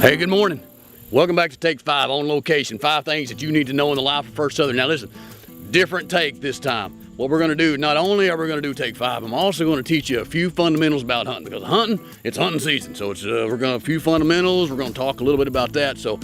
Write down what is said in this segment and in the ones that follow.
Hey, good morning. Welcome back to Take 5 on location. 5 things that you need to know in the life of First Southern. Now listen, different take this time. What we're gonna do, not only are we gonna do Take 5, I'm also gonna teach you a few fundamentals about hunting, because hunting, it's hunting season. So it's we're gonna a few fundamentals, we're gonna talk a little bit about that. So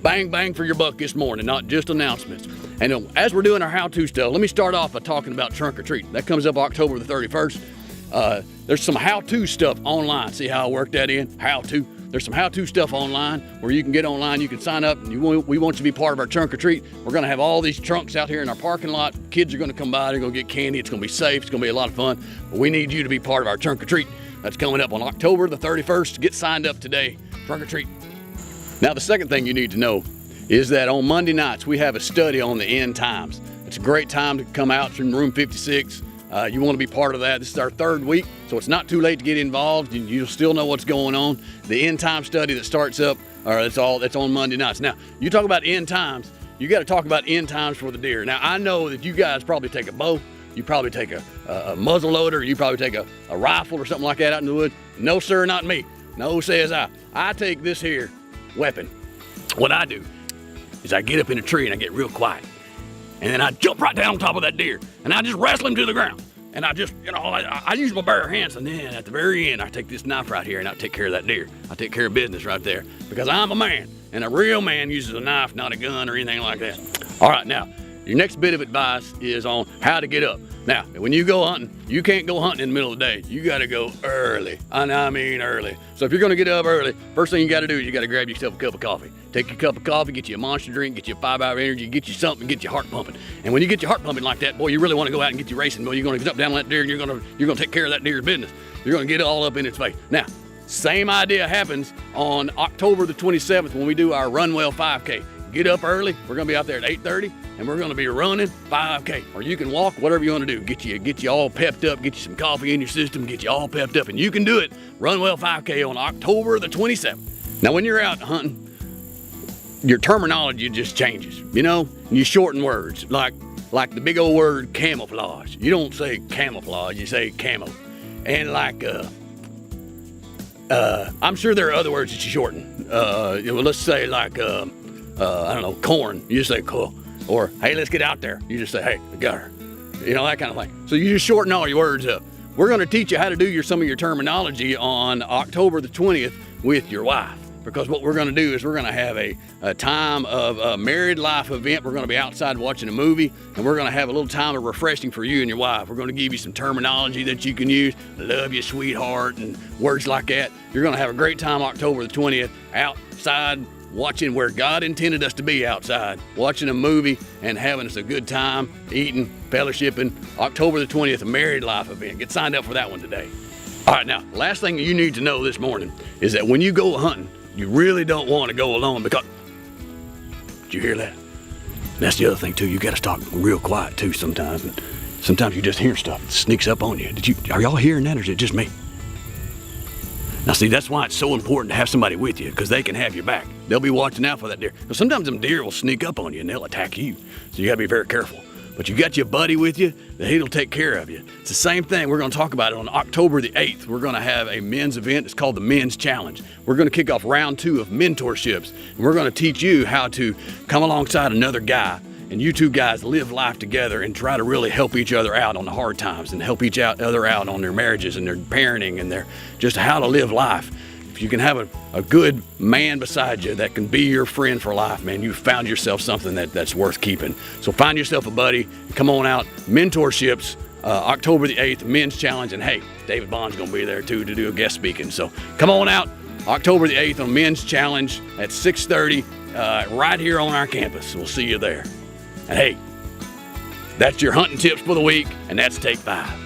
bang, bang for your buck this morning, not just announcements. And as we're doing our how-to stuff, let me start off by talking about trunk or treat. That comes up October the 31st. There's some how-to stuff online. See how I work that in? How-to. There's some how-to stuff online where you can get online, you can sign up, and we want you to be part of our trunk or treat. We're gonna have all these trunks out here in our parking lot. Kids are gonna come by, they're gonna get candy, it's gonna be safe, it's gonna be a lot of fun. But we need you to be part of our trunk or treat. That's coming up on October the 31st. Get signed up today, trunk or treat. Now the second thing you need to know is that on Monday nights, we have a study on the end times. It's a great time to come out from room 56. You want to be part of that. This is our 3rd week, so it's not too late to get involved. You'll still know what's going on. The end time study that starts up, that's on Monday nights. Now, you talk about end times, you got to talk about end times for the deer. Now, I know that you guys probably take a bow, you probably take a muzzle loader, you probably take a rifle or something like that out in the woods. No, sir, not me. No, says I. I take this here weapon. What I do is I get up in a tree and I get real quiet. And then I jump right down on top of that deer and I just wrestle him to the ground. And I just, I use my bare hands, and then at the very end, I take this knife right here and I take care of that deer. I take care of business right there, because I'm a man, and a real man uses a knife, not a gun or anything like that. All right, now, your next bit of advice is on how to get up. Now, when you go hunting, you can't go hunting in the middle of the day. You gotta go early, and I mean early. So if you're gonna get up early, first thing you gotta do is you gotta grab yourself a cup of coffee. Take your cup of coffee, get you a Monster drink, get you a 5-hour energy, get you something, get your heart pumping. And when you get your heart pumping like that, boy, you really wanna go out and get you racing. Boy, you're gonna jump down on that deer and you're gonna take care of that deer's business. You're gonna get it all up in its face. Now, same idea happens on October the 27th when we do our Runwell 5K. Get up early. We're gonna be out there at 8:30, and we're gonna be running 5K. Or you can walk, whatever you wanna do. Get you all pepped up, get you some coffee in your system, get you all pepped up, and you can do it. Runwell 5K on October the 27th. Now, when you're out hunting, your terminology just changes. You shorten words, like the big old word camouflage. You don't say camouflage, you say camo. And I'm sure there are other words that you shorten. Let's say I don't know, corn, you just say cool. Or, hey, let's get out there. You just say, hey, I got her. That kind of thing. So you just shorten all your words up. We're gonna teach you how to do some of your terminology on October the 20th with your wife. Because what we're gonna do is we're gonna have a time of a married life event. We're gonna be outside watching a movie, and we're gonna have a little time of refreshing for you and your wife. We're gonna give you some terminology that you can use, love you, sweetheart, and words like that. You're gonna have a great time October the 20th outside, watching where God intended us to be, outside, watching a movie and having us a good time, eating, fellowshipping. October the 20th, a married life event. Get signed up for that one today. All right, now, last thing you need to know this morning is that when you go hunting, you really don't want to go alone, because, did you hear that? That's the other thing too, you gotta talk real quiet too sometimes. And sometimes you just hear stuff that sneaks up on you. Are y'all hearing that, or is it just me? Now see, that's why it's so important to have somebody with you, because they can have your back. They'll be watching out for that deer. Because sometimes them deer will sneak up on you and they'll attack you. So you gotta be very careful. But you got your buddy with you, that he'll take care of you. It's the same thing. We're gonna talk about it on October the 8th. We're gonna have a men's event. It's called the Men's Challenge. We're gonna kick off round 2 of mentorships. And we're gonna teach you how to come alongside another guy, and you two guys live life together and try to really help each other out on the hard times, and help each other out on their marriages and their parenting and their just how to live life. If you can have a good man beside you that can be your friend for life, man, you've found yourself something that's worth keeping. So find yourself a buddy, come on out. Mentorships, October the 8th, Men's Challenge, and hey, David Bond's gonna be there too to do a guest speaking. So come on out, October the 8th on Men's Challenge at 6:30, right here on our campus. We'll see you there. And hey, that's your hunting tips for the week, and that's Take 5.